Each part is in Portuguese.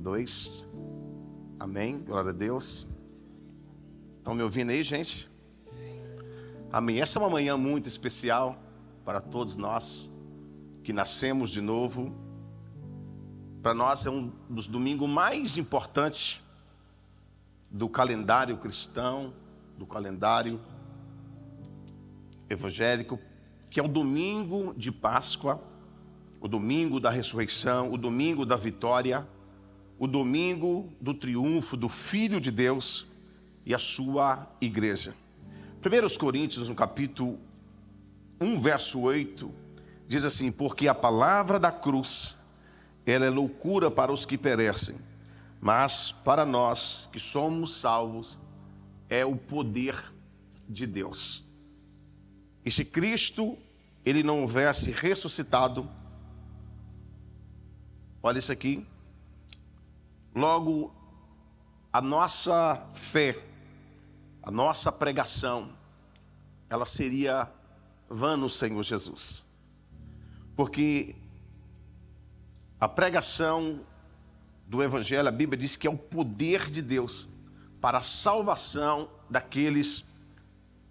2. Amém, glória a Deus. Estão me ouvindo aí, gente? Amém. Essa é uma manhã muito especial para todos nós que nascemos de novo. Para nós é um dos domingos mais importantes do calendário cristão, do calendário evangélico, que é o domingo de Páscoa, o domingo da ressurreição, o domingo da vitória, o domingo do triunfo do Filho de Deus e a sua igreja. 1 Coríntios, no capítulo 1, verso 8, diz assim: porque a palavra da cruz, ela é loucura para os que perecem, mas para nós que somos salvos, é o poder de Deus. E se Cristo, ele não houvesse ressuscitado, olha isso aqui, logo a nossa fé, a nossa pregação, ela seria vã no Senhor Jesus. Porque a pregação do Evangelho, a Bíblia diz que é o poder de Deus para a salvação daqueles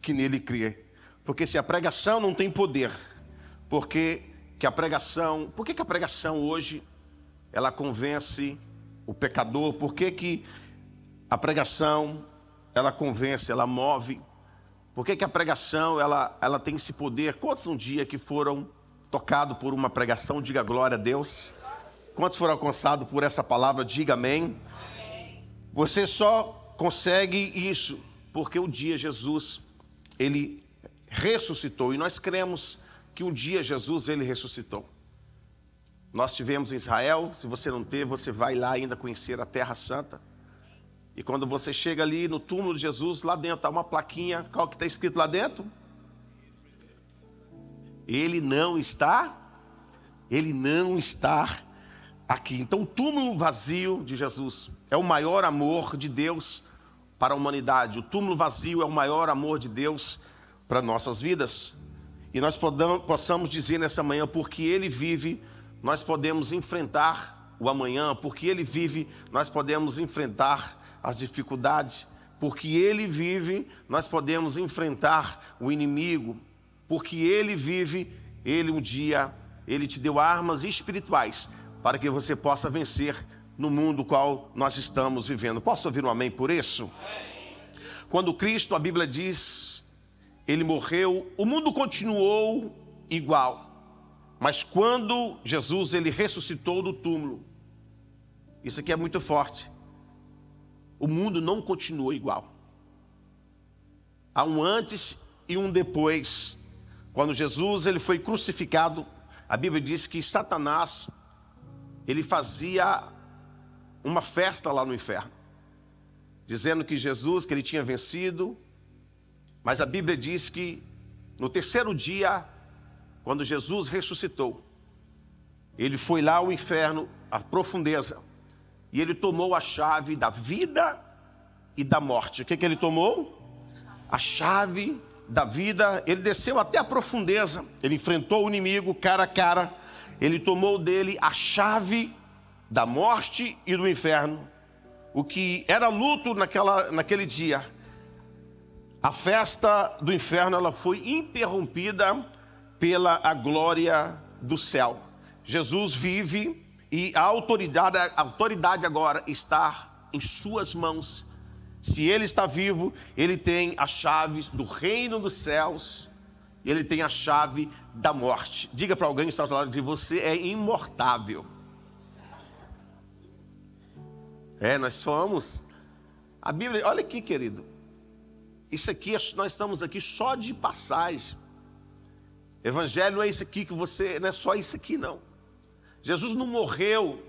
que nele crê. Porque se a pregação não tem poder, por que a pregação hoje ela convence o pecador? Por que a pregação ela convence, ela move? Por que a pregação ela tem esse poder? Quantos um dia que foram tocados por uma pregação, diga glória a Deus? Quantos foram alcançados por essa palavra, diga amém? Você só consegue isso porque um dia Jesus, ele ressuscitou, e nós cremos que um dia Jesus, ele ressuscitou. Nós tivemos em Israel, se você não teve, você vai lá ainda conhecer a Terra Santa. E quando você chega ali no túmulo de Jesus, lá dentro está uma plaquinha, qual que está escrito lá dentro? Ele não está aqui. Então o túmulo vazio de Jesus é o maior amor de Deus para a humanidade. O túmulo vazio é o maior amor de Deus para nossas vidas. E nós possamos dizer nessa manhã, porque Ele vive, nós podemos enfrentar o amanhã. Porque Ele vive, nós podemos enfrentar as dificuldades. Porque Ele vive, nós podemos enfrentar o inimigo. Porque Ele vive, Ele um dia, Ele te deu armas espirituais para que você possa vencer no mundo qual nós estamos vivendo. Posso ouvir um amém por isso? Quando Cristo, a Bíblia diz, Ele morreu, o mundo continuou igual. Mas quando Jesus, Ele ressuscitou do túmulo, isso aqui é muito forte, o mundo não continuou igual. Há um antes e um depois. Quando Jesus, ele foi crucificado, a Bíblia diz que Satanás, ele fazia uma festa lá no inferno, dizendo que Jesus, que ele tinha vencido. Mas a Bíblia diz que no terceiro dia, quando Jesus ressuscitou, ele foi lá ao inferno, à profundeza, e ele tomou a chave da vida e da morte. O que ele tomou? A chave da vida. Ele desceu até a profundeza, ele enfrentou o inimigo cara a cara, ele tomou dele a chave da morte e do inferno. O que era luto naquele dia, a festa do inferno, ela foi interrompida pela a glória do céu. Jesus vive e a autoridade agora está em suas mãos. Se Ele está vivo, Ele tem as chaves do reino dos céus, Ele tem a chave da morte. Diga para alguém que está ao lado de você: é imortável. Nós somos. A Bíblia, olha aqui, querido, isso aqui, nós estamos aqui só de passagem. Evangelho não é isso aqui que você, não é só isso aqui não. Jesus não morreu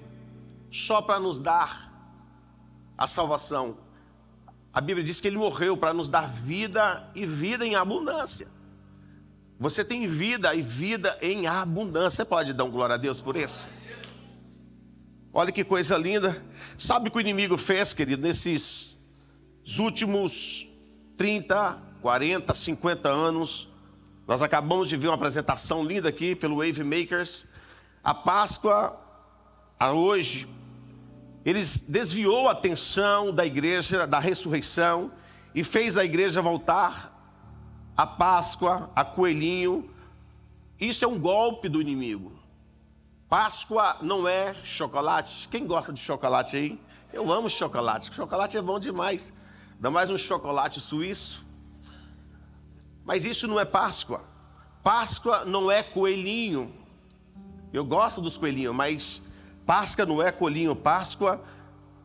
só para nos dar a salvação. A Bíblia diz que Ele morreu para nos dar vida e vida em abundância. Você tem vida e vida em abundância. Você pode dar um glória a Deus por isso? Olha que coisa linda. Sabe o que o inimigo fez, querido, nesses últimos 30, 40, 50 anos? Nós acabamos de ver uma apresentação linda aqui pelo Wave Makers. A Páscoa, a hoje, Eles desviou a atenção da igreja, da ressurreição, e fez a igreja voltar à Páscoa, a coelhinho. Isso é um golpe do inimigo. Páscoa não é chocolate. Quem gosta de chocolate aí? Eu amo chocolate. Chocolate é bom demais. Ainda mais um chocolate suíço. Mas isso não é Páscoa. Páscoa não é coelhinho. Eu gosto dos coelhinhos, mas Páscoa não é coelhinho. Páscoa,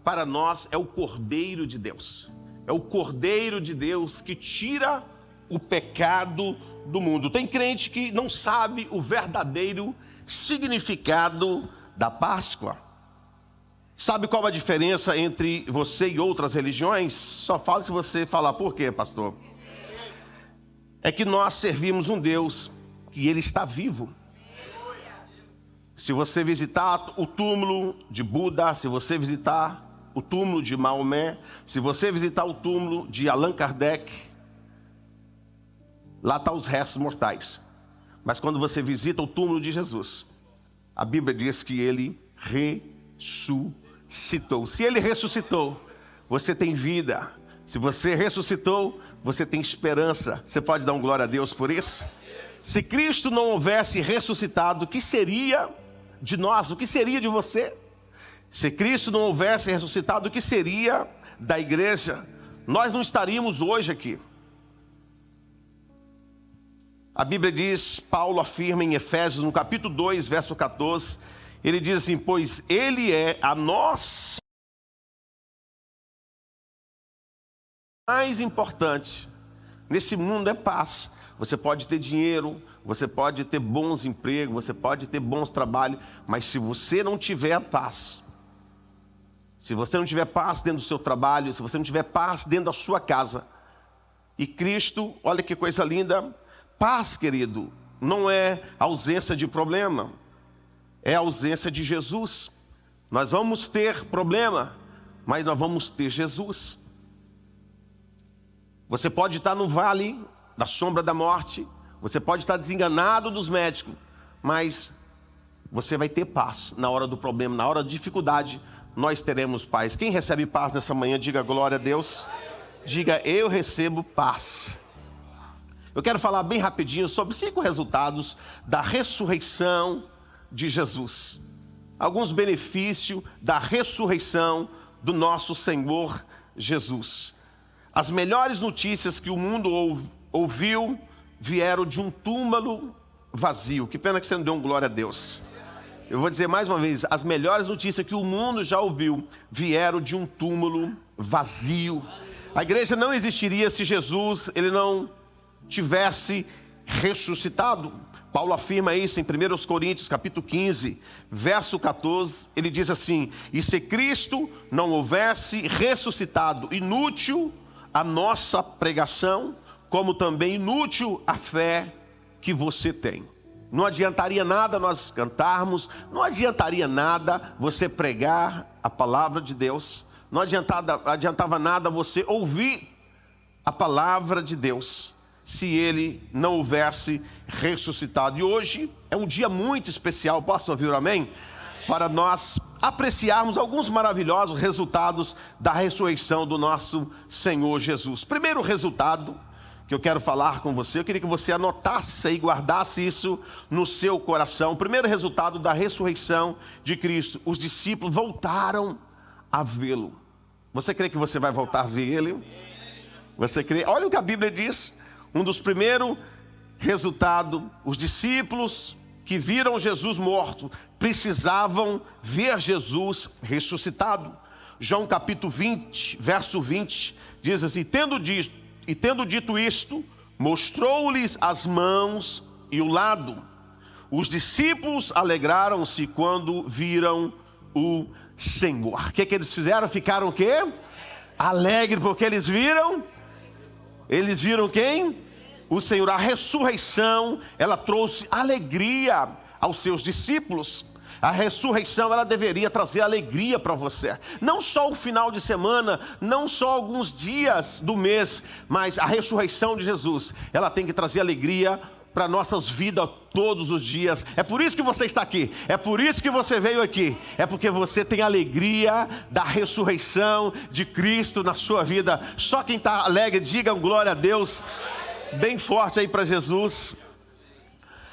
para nós, é o Cordeiro de Deus. É o Cordeiro de Deus que tira o pecado do mundo. Tem crente que não sabe o verdadeiro significado da Páscoa. Sabe qual a diferença entre você e outras religiões? Só fala se você falar por quê, pastor. É que nós servimos um Deus que ele está vivo. Se você visitar o túmulo de Buda, se você visitar o túmulo de Maomé, se você visitar o túmulo de Allan Kardec, lá estão os restos mortais. Mas quando você visita o túmulo de Jesus, a Bíblia diz que ele ressuscitou. Se ele ressuscitou, você tem vida. Se você ressuscitou, você tem esperança. Você pode dar um glória a Deus por isso? Se Cristo não houvesse ressuscitado, o que seria de nós? O que seria de você? Se Cristo não houvesse ressuscitado, o que seria da igreja? Nós não estaríamos hoje aqui. A Bíblia diz, Paulo afirma em Efésios, no capítulo 2, verso 14, ele diz assim: pois ele é a nossa mais importante nesse mundo é paz. Você pode ter dinheiro, você pode ter bons empregos, você pode ter bons trabalhos, mas se você não tiver paz, se você não tiver paz dentro do seu trabalho, se você não tiver paz dentro da sua casa, e Cristo, olha que coisa linda, paz, querido, não é ausência de problema, é ausência de Jesus. Nós vamos ter problema, mas nós vamos ter Jesus. Você pode estar no vale da sombra da morte, você pode estar desenganado dos médicos, mas você vai ter paz na hora do problema, na hora da dificuldade, nós teremos paz. Quem recebe paz nessa manhã, diga glória a Deus. Diga, eu recebo paz. Eu quero falar bem rapidinho sobre 5 resultados da ressurreição de Jesus. Alguns benefícios da ressurreição do nosso Senhor Jesus. As melhores notícias que o mundo ouviu vieram de um túmulo vazio. Que pena que você não deu um glória a Deus. Eu vou dizer mais uma vez, as melhores notícias que o mundo já ouviu vieram de um túmulo vazio. A igreja não existiria se Jesus ele não tivesse ressuscitado. Paulo afirma isso em 1 Coríntios capítulo 15, verso 14, ele diz assim: e se Cristo não houvesse ressuscitado, inútil a nossa pregação, como também inútil a fé que você tem. Não adiantaria nada nós cantarmos, não adiantaria nada você pregar a palavra de Deus, não adiantava nada você ouvir a palavra de Deus, se ele não houvesse ressuscitado. E hoje é um dia muito especial, posso ouvir amém? Para nós apreciarmos alguns maravilhosos resultados da ressurreição do nosso Senhor Jesus. Primeiro resultado que eu quero falar com você, eu queria que você anotasse e guardasse isso no seu coração. O primeiro resultado da ressurreição de Cristo: os discípulos voltaram a vê-lo. Você crê que você vai voltar a ver ele? Você crê? Olha o que a Bíblia diz. Um dos primeiros resultados: os discípulos que viram Jesus morto precisavam ver Jesus ressuscitado. João capítulo 20, verso 20, diz assim: tendo dito isto, mostrou-lhes as mãos e o lado. Os discípulos alegraram-se quando viram o Senhor. O que eles fizeram? Ficaram o quê? Alegres, porque eles viram? Eles viram quem? O Senhor. A ressurreição, ela trouxe alegria aos seus discípulos. A ressurreição, ela deveria trazer alegria para você. Não só o final de semana, não só alguns dias do mês, mas a ressurreição de Jesus, ela tem que trazer alegria para nossas vidas todos os dias. É por isso que você está aqui, é por isso que você veio aqui, é porque você tem alegria da ressurreição de Cristo na sua vida. Só quem está alegre, diga glória a Deus, bem forte aí para Jesus.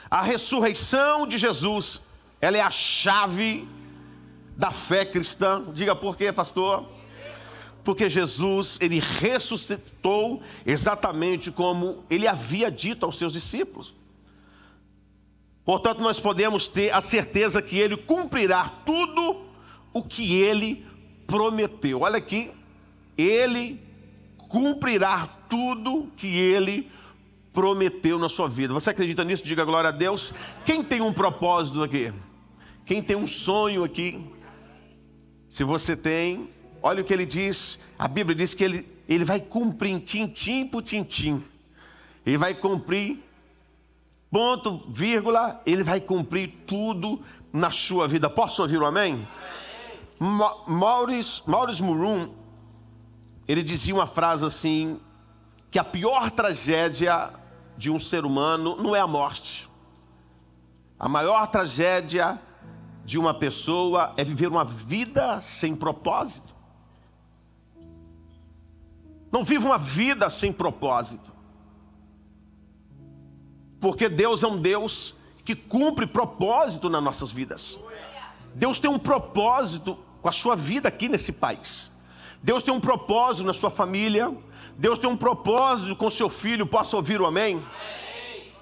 A ressurreição de Jesus, ela é a chave da fé cristã. Diga por quê, pastor? Porque Jesus, ele ressuscitou exatamente como ele havia dito aos seus discípulos. Portanto, nós podemos ter a certeza que ele cumprirá tudo o que ele prometeu. Olha aqui, ele cumprirá tudo que ele prometeu na sua vida. Você acredita nisso? Diga glória a Deus. Quem tem um propósito aqui? Quem tem um sonho aqui? Se você tem, olha o que ele diz. A Bíblia diz que ele vai cumprir tintim por tintim. Ele vai cumprir ponto, vírgula, ele vai cumprir tudo na sua vida. Posso ouvir um amém? Maurice Mulroon, ele dizia uma frase assim, que a pior tragédia de um ser humano não é a morte. A maior tragédia de uma pessoa é viver uma vida sem propósito. Não viva uma vida sem propósito. Porque Deus é um Deus que cumpre propósito nas nossas vidas. Deus tem um propósito com a sua vida aqui nesse país. Deus tem um propósito na sua família. Deus tem um propósito com seu filho. Posso ouvir o amém?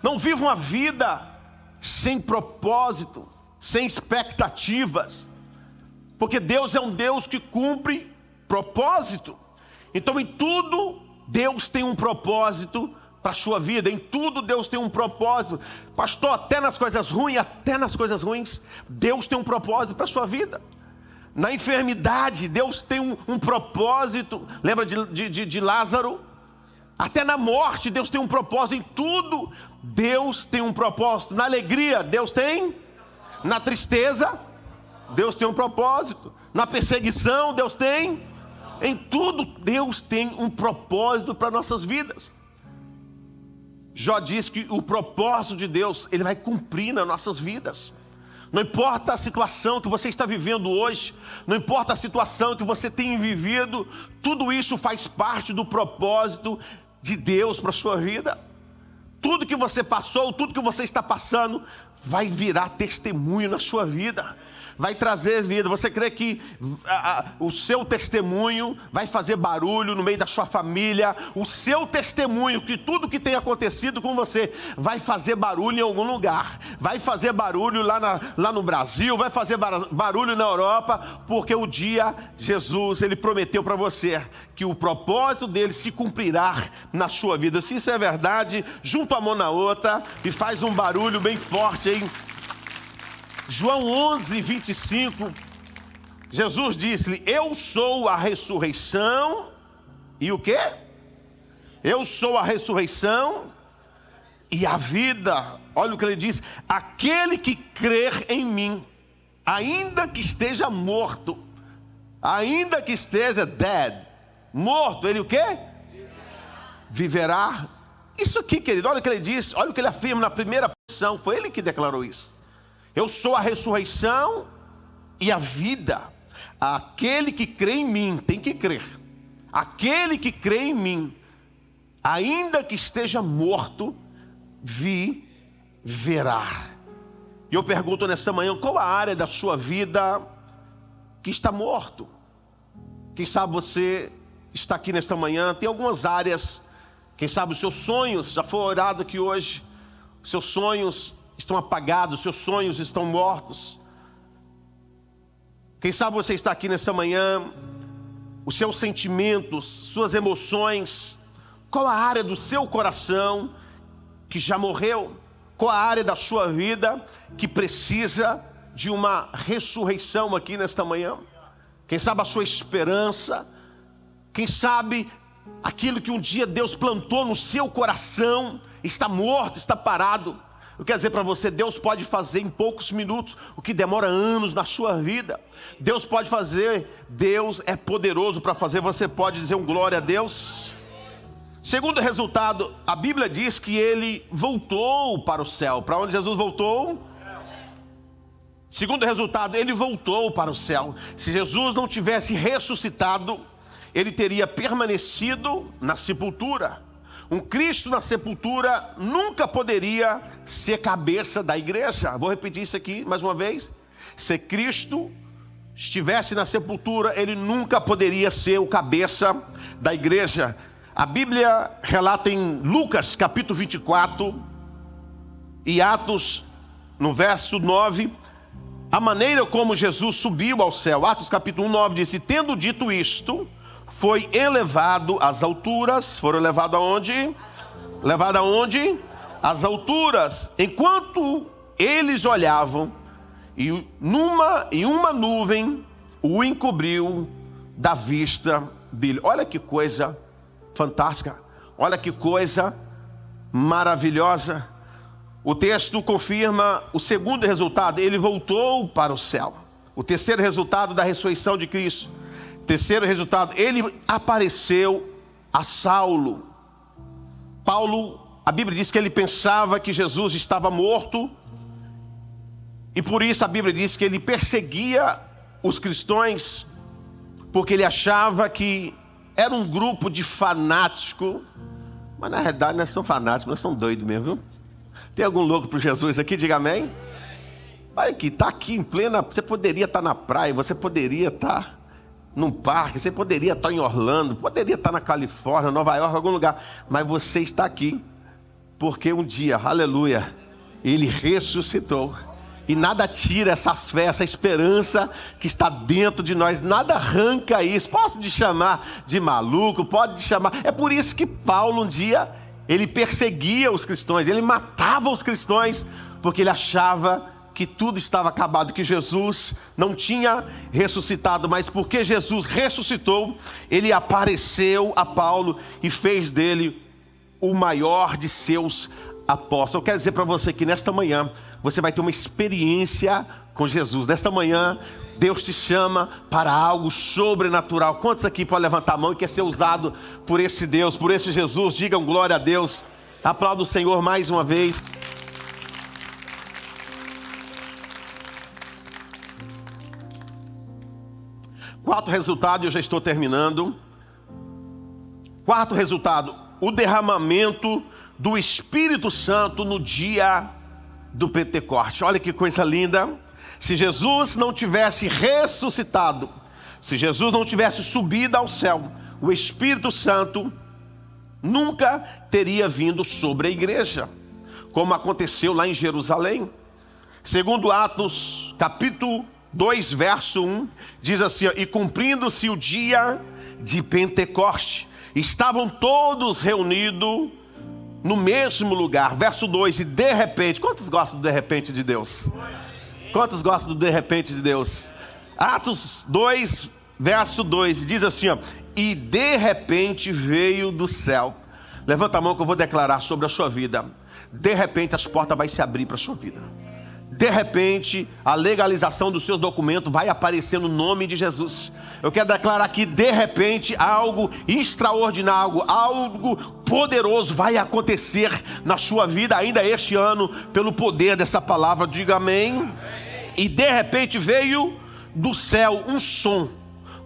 Não viva uma vida sem propósito, sem expectativas, porque Deus é um Deus que cumpre propósito. Então em tudo Deus tem um propósito para a sua vida, em tudo Deus tem um propósito. Pastor, até nas coisas ruins, Deus tem um propósito para a sua vida. Na enfermidade, Deus tem um propósito. Lembra de Lázaro? Até na morte, Deus tem um propósito. Em tudo, Deus tem um propósito. Na alegria, Deus tem. Na tristeza, Deus tem um propósito. Na perseguição, Deus tem. Em tudo, Deus tem um propósito para nossas vidas. Jó diz que o propósito de Deus, ele vai cumprir nas nossas vidas. Não importa a situação que você está vivendo hoje, não importa a situação que você tem vivido, tudo isso faz parte do propósito de Deus para a sua vida. Tudo que você passou, tudo que você está passando, vai virar testemunho na sua vida. Vai trazer vida. Você crê que o seu testemunho vai fazer barulho no meio da sua família? O seu testemunho, que tudo que tem acontecido com você, vai fazer barulho em algum lugar. Vai fazer barulho lá no Brasil, vai fazer barulho na Europa, porque o dia Jesus, ele prometeu para você que o propósito dele se cumprirá na sua vida. Se isso é verdade, junta a mão na outra e faz um barulho bem forte, hein? João 11, 25, Jesus disse-lhe: eu sou a ressurreição e o quê? Eu sou a ressurreição e a vida. Olha o que ele diz: aquele que crer em mim, ainda que esteja morto, ainda que esteja dead, morto, ele o quê? Viverá. Isso aqui, querido, olha o que ele diz, olha o que ele afirma na primeira posição, foi ele que declarou isso. Eu sou a ressurreição e a vida. Aquele que crê em mim, tem que crer. Aquele que crê em mim, ainda que esteja morto, viverá. E eu pergunto nessa manhã, qual a área da sua vida que está morto? Quem sabe você está aqui nesta manhã, tem algumas áreas. Quem sabe os seus sonhos, já foi orado aqui hoje, os seus sonhos estão apagados, seus sonhos estão mortos. Quem sabe você está aqui nessa manhã, os seus sentimentos, suas emoções, qual a área do seu coração que já morreu? Qual a área da sua vida que precisa de uma ressurreição aqui nesta manhã? Quem sabe a sua esperança, quem sabe aquilo que um dia Deus plantou no seu coração está morto, está parado. Eu quero dizer para você, Deus pode fazer em poucos minutos o que demora anos na sua vida. Deus pode fazer, Deus é poderoso para fazer. Você pode dizer um glória a Deus? Segundo resultado, a Bíblia diz que ele voltou para o céu. Para onde Jesus voltou? Segundo resultado, ele voltou para o céu. Se Jesus não tivesse ressuscitado, ele teria permanecido na sepultura. Um Cristo na sepultura nunca poderia ser cabeça da igreja. Vou repetir isso aqui mais uma vez. Se Cristo estivesse na sepultura, ele nunca poderia ser o cabeça da igreja. A Bíblia relata em Lucas capítulo 24 e Atos no verso 9, a maneira como Jesus subiu ao céu. Atos capítulo 9 diz: e tendo dito isto, foi elevado às alturas. Foram levados aonde? Levado aonde? Às alturas. Enquanto eles olhavam, e uma nuvem o encobriu da vista dele. Olha que coisa fantástica, olha que coisa maravilhosa. O texto confirma o segundo resultado: ele voltou para o céu. O terceiro resultado da ressurreição de Cristo. Terceiro resultado, ele apareceu a Saulo. Paulo, a Bíblia diz que ele pensava que Jesus estava morto, e por isso a Bíblia diz que ele perseguia os cristãos, porque ele achava que era um grupo de fanático. Mas na realidade nós somos fanáticos, nós somos doidos mesmo, viu? Tem algum louco por Jesus aqui? Diga amém. Vai aqui, está aqui em plena. Você poderia estar na praia, você poderia estar num parque, você poderia estar em Orlando, poderia estar na Califórnia, Nova York, algum lugar, mas você está aqui porque um dia, aleluia, ele ressuscitou. E nada tira essa fé, essa esperança que está dentro de nós, nada arranca isso. Posso te chamar de maluco, pode te chamar. É por isso que Paulo um dia, ele perseguia os cristãos, ele matava os cristãos, porque ele achava que tudo estava acabado, que Jesus não tinha ressuscitado. Mas porque Jesus ressuscitou, ele apareceu a Paulo e fez dele o maior de seus apóstolos. Eu quero dizer para você que nesta manhã você vai ter uma experiência com Jesus. Nesta manhã Deus te chama para algo sobrenatural. Quantos aqui podem levantar a mão e quer ser usado por esse Deus, por esse Jesus? Digam glória a Deus. Aplauda o Senhor mais uma vez. Quarto resultado, eu já estou terminando. Quarto resultado, o derramamento do Espírito Santo no dia do Pentecoste. Olha que coisa linda. Se Jesus não tivesse ressuscitado, se Jesus não tivesse subido ao céu, o Espírito Santo nunca teria vindo sobre a igreja, como aconteceu lá em Jerusalém. Segundo Atos capítulo 2, verso 1, diz assim: e cumprindo-se o dia de Pentecoste, estavam todos reunidos no mesmo lugar. Verso 2, e de repente, quantos gostam do de repente de Deus? Quantos gostam do de repente de Deus? Atos 2, verso 2, diz assim, ó: e de repente veio do céu. Levanta a mão que eu vou declarar sobre a sua vida. De repente as portas vão se abrir para a sua vida. De repente, a legalização dos seus documentos vai aparecer no nome de Jesus. Eu quero declarar que de repente algo extraordinário, algo poderoso vai acontecer na sua vida ainda este ano, pelo poder dessa palavra. Diga amém. E de repente veio do céu um som,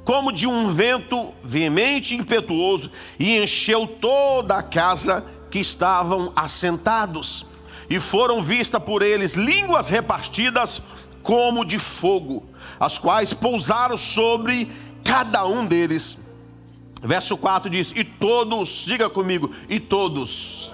como de um vento veemente e impetuoso, e encheu toda a casa que estavam assentados. E foram vistas por eles línguas repartidas como de fogo, as quais pousaram sobre cada um deles. Verso 4 diz: e todos, diga comigo, e todos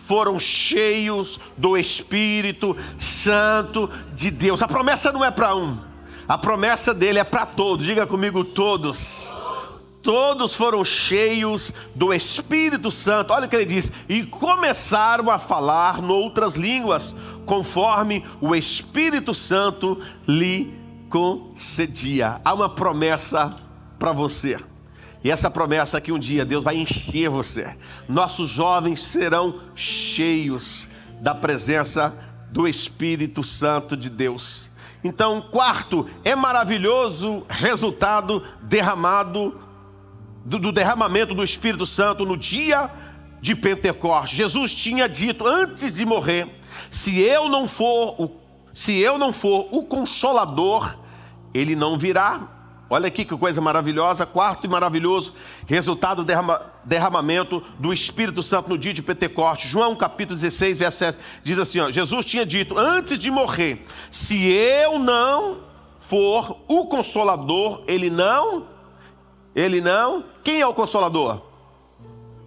foram cheios do Espírito Santo de Deus. A promessa não é para um, a promessa dele é para todos. Diga comigo, todos. Todos foram cheios do Espírito Santo. Olha o que ele diz: e começaram a falar noutras línguas, conforme o Espírito Santo lhe concedia. Há uma promessa para você, e essa promessa é que um dia Deus vai encher você. Nossos jovens serão cheios da presença do Espírito Santo de Deus. Então, quarto, é maravilhoso resultado do derramamento do Espírito Santo no dia de Pentecostes. Jesus tinha dito antes de morrer: se eu não for o Consolador, ele não virá. Olha aqui que coisa maravilhosa. Quarto e maravilhoso resultado do derramamento do Espírito Santo no dia de Pentecostes. João capítulo 16, verso 7, diz assim, ó, Jesus tinha dito antes de morrer: se eu não for o Consolador, ele não. Quem é o Consolador?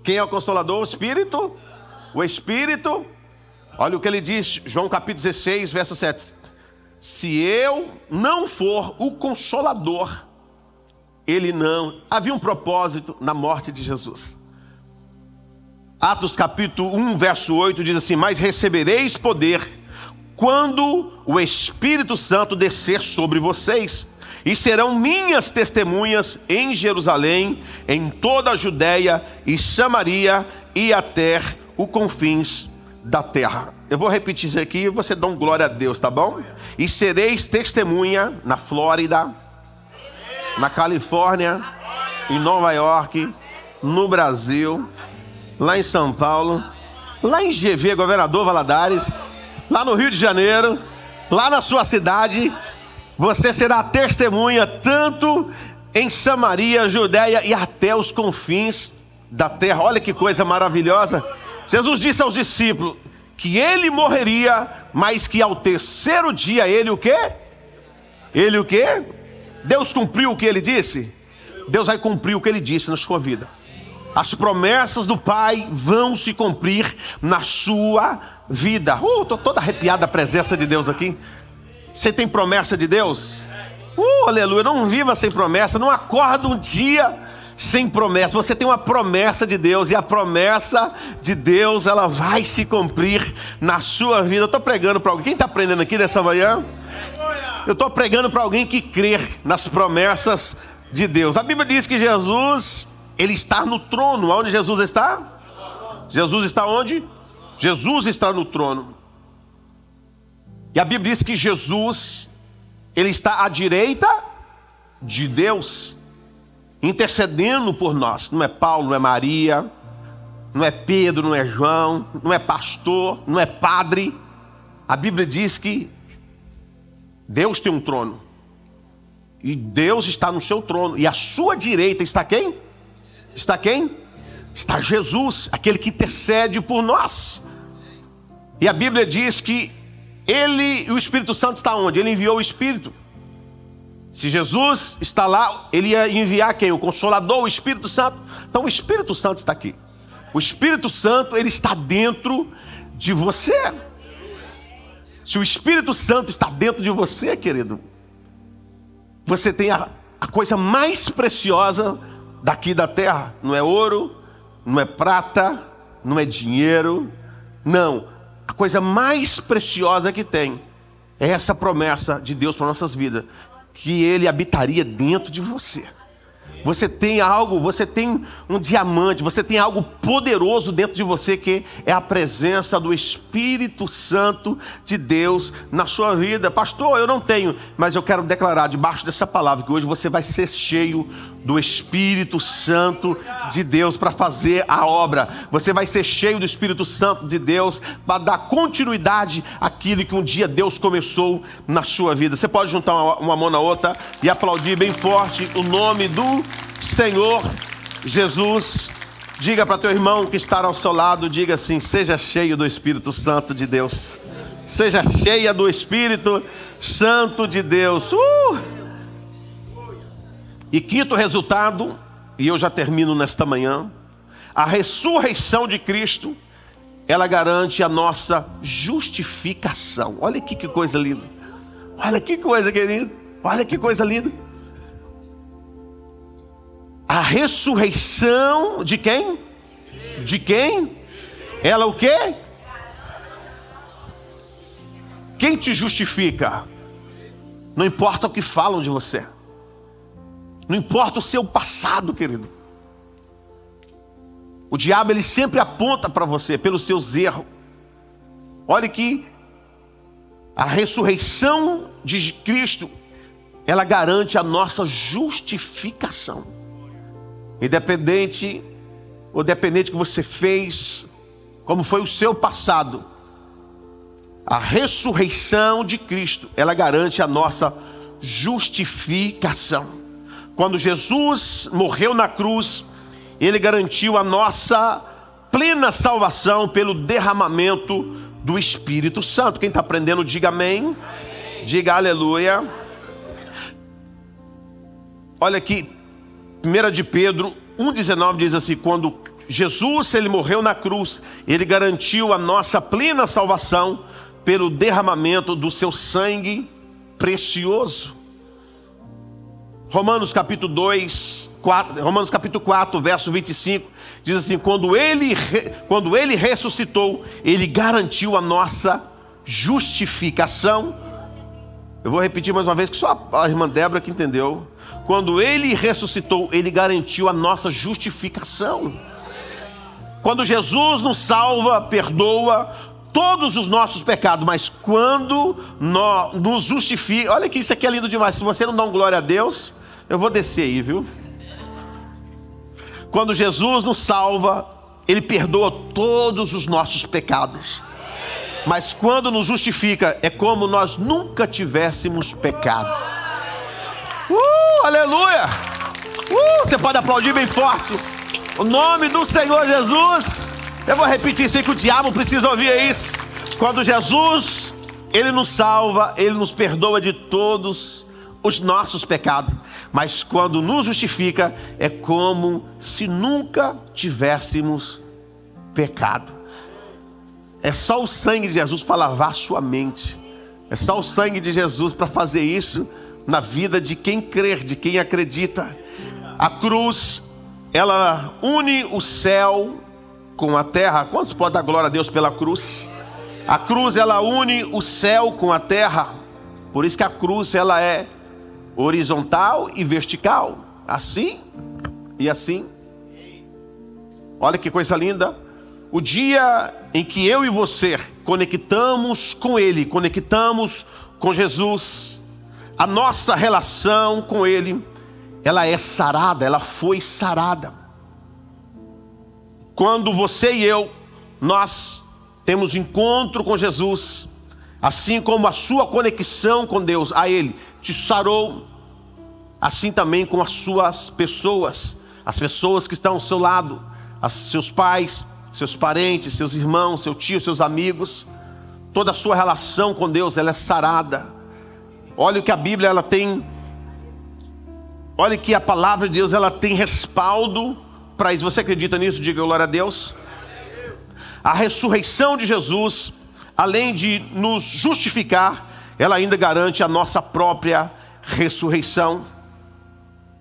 Quem é o Consolador? O Espírito? O Espírito. Olha o que ele diz, João capítulo 16, verso 7. Se eu não for o Consolador, ele não. Havia um propósito na morte de Jesus. Atos capítulo 1, verso 8 diz assim: mas recebereis poder quando o Espírito Santo descer sobre vocês, e serão minhas testemunhas em Jerusalém, em toda a Judéia e Samaria e até os confins da terra. Eu vou repetir isso aqui e você dá um glória a Deus, tá bom? E sereis testemunha na Flórida, na Califórnia, em Nova York, no Brasil, lá em São Paulo, lá em GV, Governador Valadares, lá no Rio de Janeiro, lá na sua cidade. Você será testemunha tanto em Samaria, Judéia e até os confins da terra. Olha que coisa maravilhosa. Jesus disse aos discípulos que ele morreria, mas que ao terceiro dia ele o quê? Ele o quê? Deus cumpriu o que ele disse? Deus vai cumprir o que ele disse na sua vida. As promessas do Pai vão se cumprir na sua vida. Estou toda arrepiada a presença de Deus aqui. Você tem promessa de Deus? Aleluia, não viva sem promessa, não acorda um dia sem promessa. Você tem uma promessa de Deus, e a promessa de Deus, ela vai se cumprir na sua vida. Eu estou pregando para alguém, quem está aprendendo aqui nessa manhã? Eu estou pregando para alguém que crê nas promessas de Deus. A Bíblia diz que Jesus, ele está no trono. Onde Jesus está? Jesus está onde? Jesus está no trono. E a Bíblia diz que Jesus, ele está à direita de Deus, intercedendo por nós. Não é Paulo, não é Maria, não é Pedro, não é João, não é pastor, não é padre. A Bíblia diz que Deus tem um trono, e Deus está no seu trono, e à sua direita está quem? Está quem? Está Jesus, aquele que intercede por nós. E a Bíblia diz que o Espírito Santo está onde? Ele enviou o Espírito. Se Jesus está lá, ele ia enviar quem? O Consolador, o Espírito Santo. Então o Espírito Santo está aqui. O Espírito Santo, ele está dentro de você. Se o Espírito Santo está dentro de você, querido, você tem a coisa mais preciosa daqui da terra. Não é ouro, não é prata, não é dinheiro, não. A coisa mais preciosa que tem é essa promessa de Deus para nossas vidas, que ele habitaria dentro de você. Você tem algo, você tem um diamante, você tem algo poderoso dentro de você, que é a presença do Espírito Santo de Deus na sua vida. Pastor, eu não tenho, mas eu quero declarar debaixo dessa palavra que hoje você vai ser cheio do Espírito Santo de Deus para fazer a obra. Você vai ser cheio do Espírito Santo de Deus para dar continuidade àquilo que um dia Deus começou na sua vida. Você pode juntar uma mão na outra e aplaudir bem forte o nome do Senhor Jesus. Diga para teu irmão que está ao seu lado, diga assim: seja cheio do Espírito Santo de Deus. Seja cheia do Espírito Santo de Deus. E quinto resultado, e eu já termino nesta manhã: a ressurreição de Cristo, ela garante a nossa justificação. Olha aqui que coisa linda. Olha que coisa querida. Olha que coisa linda. A ressurreição de quem? De quem? Ela o quê? Quem te justifica? Não importa o que falam de você. Não importa o seu passado, querido. O diabo, ele sempre aponta para você pelos seus erros. Olha que a ressurreição de Cristo, ela garante a nossa justificação. Independente ou dependente que você fez, como foi o seu passado, a ressurreição de Cristo, ela garante a nossa justificação. Quando Jesus morreu na cruz, ele garantiu a nossa plena salvação pelo derramamento do Espírito Santo. Quem está aprendendo, diga amém. Diga aleluia. Olha aqui, 1 de Pedro 1,19 diz assim: quando Jesus ele morreu na cruz, ele garantiu a nossa plena salvação pelo derramamento do seu sangue precioso. Romanos capítulo 4, verso 25, diz assim: quando ele ressuscitou, ele garantiu a nossa justificação. Eu vou repetir mais uma vez, que só a irmã Débora que entendeu. Quando ele ressuscitou, ele garantiu a nossa justificação. Quando Jesus nos salva, perdoa todos os nossos pecados, mas quando nos justifica, olha que isso aqui é lindo demais. Se você não dá um glória a Deus, eu vou descer aí, viu? Quando Jesus nos salva, ele perdoa todos os nossos pecados, mas quando nos justifica, é como nós nunca tivéssemos pecado. Aleluia! Você pode aplaudir bem forte o nome do Senhor Jesus. Eu vou repetir isso aí, que o diabo precisa ouvir isso. Quando Jesus, ele nos salva, ele nos perdoa de todos os nossos pecados, mas quando nos justifica, é como se nunca tivéssemos pecado. É só o sangue de Jesus para lavar sua mente. É só o sangue de Jesus para fazer isso na vida de quem crer, de quem acredita. A cruz, ela une o céu com a terra. Quantos podem dar glória a Deus pela cruz? A cruz, ela une o céu com a terra. Por isso que a cruz, ela é horizontal e vertical, assim e assim. Olha que coisa linda. O dia em que eu e você conectamos com Ele, conectamos com Jesus, a nossa relação com Ele, ela é sarada, ela foi sarada. Quando você e eu, nós temos encontro com Jesus, assim como a sua conexão com Deus, a Ele te sarou, assim também com as suas pessoas, as pessoas que estão ao seu lado, seus pais, seus parentes, seus irmãos, seu tio, seus amigos, toda a sua relação com Deus, ela é sarada. Olha o que a Bíblia, ela tem, olha que a palavra de Deus, ela tem respaldo para isso. Você acredita nisso? Diga glória a Deus. A ressurreição de Jesus, além de nos justificar, ela ainda garante a nossa própria ressurreição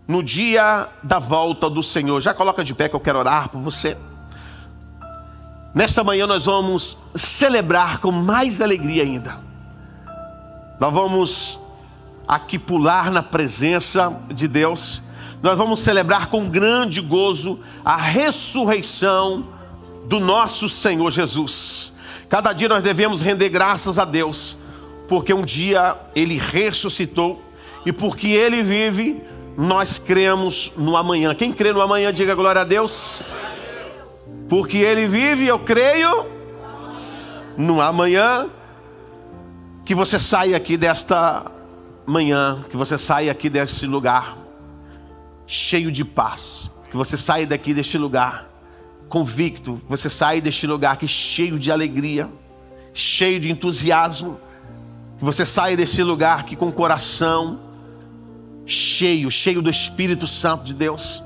no dia da volta do Senhor. Já coloca de pé que eu quero orar por você. Nesta manhã nós vamos celebrar com mais alegria ainda. Nós vamos aqui pular na presença de Deus. Nós vamos celebrar com grande gozo a ressurreição do nosso Senhor Jesus. Cada dia nós devemos render graças a Deus, porque um dia Ele ressuscitou, e porque Ele vive, nós cremos no amanhã. Quem crê no amanhã, diga glória a Deus. Porque Ele vive, eu creio no amanhã. Que você saia aqui desta manhã, que você saia aqui deste lugar cheio de paz, que você saia daqui deste lugar convicto, que você saia deste lugar aqui cheio de alegria, cheio de entusiasmo, que você saia desse lugar aqui com o coração cheio do Espírito Santo de Deus.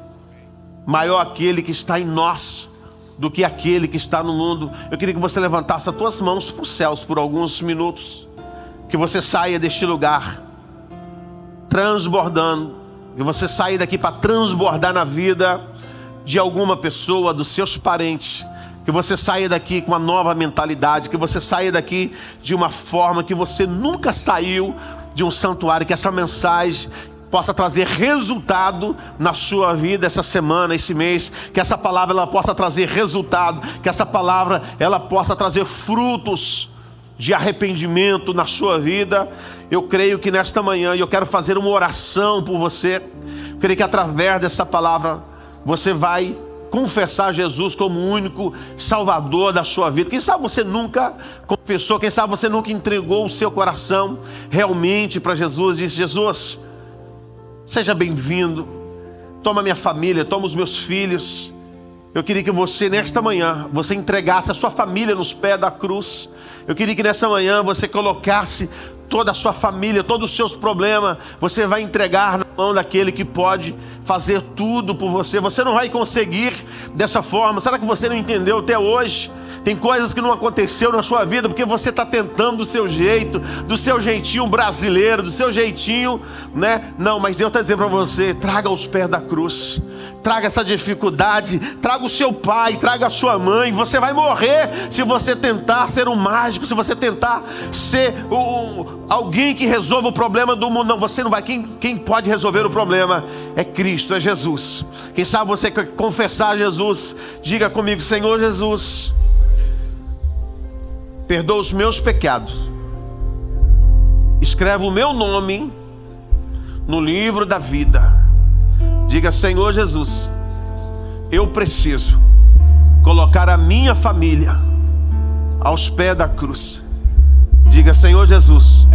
Maior aquele que está em nós do que aquele que está no mundo. Eu queria que você levantasse as tuas mãos para os céus por alguns minutos, que você saia deste lugar transbordando, que você saia daqui para transbordar na vida de alguma pessoa, dos seus parentes, que você saia daqui com uma nova mentalidade, que você saia daqui de uma forma que você nunca saiu de um santuário, que essa mensagem possa trazer resultado na sua vida essa semana, esse mês, que essa palavra ela possa trazer resultado, que essa palavra ela possa trazer frutos de arrependimento na sua vida. Eu creio que nesta manhã, e eu quero fazer uma oração por você, eu creio que através dessa palavra você vai confessar Jesus como o único Salvador da sua vida. Quem sabe você nunca confessou, quem sabe você nunca entregou o seu coração realmente para Jesus. Disse: Jesus, seja bem-vindo, toma minha família, toma os meus filhos. Eu queria que você, nesta manhã, você entregasse a sua família nos pés da cruz. Eu queria que nessa manhã você colocasse toda a sua família, todos os seus problemas, você vai entregar na mão daquele que pode fazer tudo por você. Você não vai conseguir dessa forma. Será que você não entendeu até hoje? Tem coisas que não aconteceu na sua vida porque você está tentando do seu jeito, do seu jeitinho brasileiro, do seu jeitinho, né? Não, mas Deus está dizendo para você: traga aos pés da cruz, traga essa dificuldade, traga o seu pai, traga a sua mãe. Você vai morrer se você tentar ser um mágico, se você tentar ser alguém que resolva o problema do mundo. Não, você não vai. Quem pode resolver o problema é Cristo, é Jesus. Quem sabe você quer confessar Jesus? Diga comigo: Senhor Jesus, perdoa os meus pecados, escreve o meu nome no livro da vida. Diga: Senhor Jesus, eu preciso colocar a minha família aos pés da cruz. Diga: Senhor Jesus,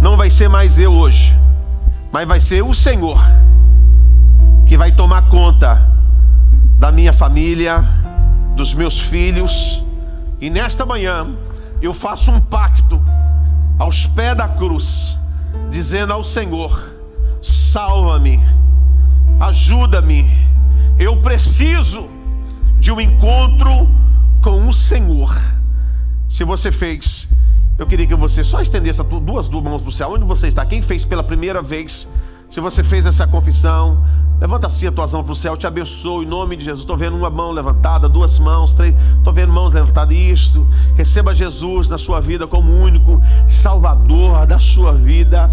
não vai ser mais eu hoje, mas vai ser o Senhor que vai tomar conta da minha família, dos meus filhos. E nesta manhã eu faço um pacto aos pés da cruz, dizendo ao Senhor: salva-me, ajuda-me, eu preciso de um encontro com o Senhor. Se você fez, eu queria que você só estendesse as duas mãos para o céu. Onde você está? Quem fez pela primeira vez? Se você fez essa confissão, levanta assim a tua mão para o céu. Eu te abençoo em nome de Jesus. Estou vendo uma mão levantada, duas mãos, três. Estou vendo mãos levantadas. Isso. Receba Jesus na sua vida como o único Salvador da sua vida.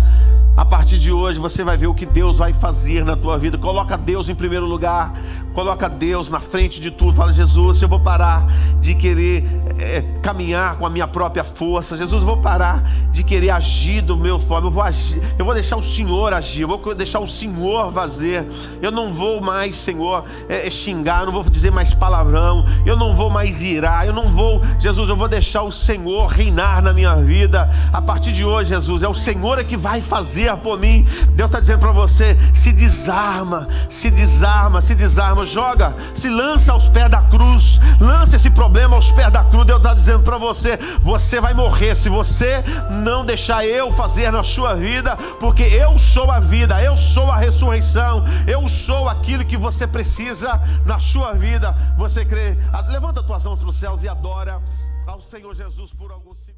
A partir de hoje você vai ver o que Deus vai fazer na tua vida. Coloca Deus em primeiro lugar, coloca Deus na frente de tudo. Fala: Jesus, eu vou parar de querer caminhar com a minha própria força. Jesus, eu vou parar de querer agir do meu forma. Eu vou deixar o Senhor agir, eu vou deixar o Senhor fazer. Eu não vou mais, Senhor, xingar, eu não vou dizer mais palavrão, eu não vou mais irar, eu não vou, Jesus, eu vou deixar o Senhor reinar na minha vida. A partir de hoje, Jesus, é o Senhor que vai fazer por mim. Deus está dizendo para você: se desarma, se desarma, se desarma, joga, se lança aos pés da cruz, lança esse problema aos pés da cruz. Deus está dizendo para você: você vai morrer se você não deixar eu fazer na sua vida, porque eu sou a vida, eu sou a ressurreição, eu sou aquilo que você precisa na sua vida. Você crê? Levanta as tuas mãos para os céus e adora ao Senhor Jesus por alguns segundos.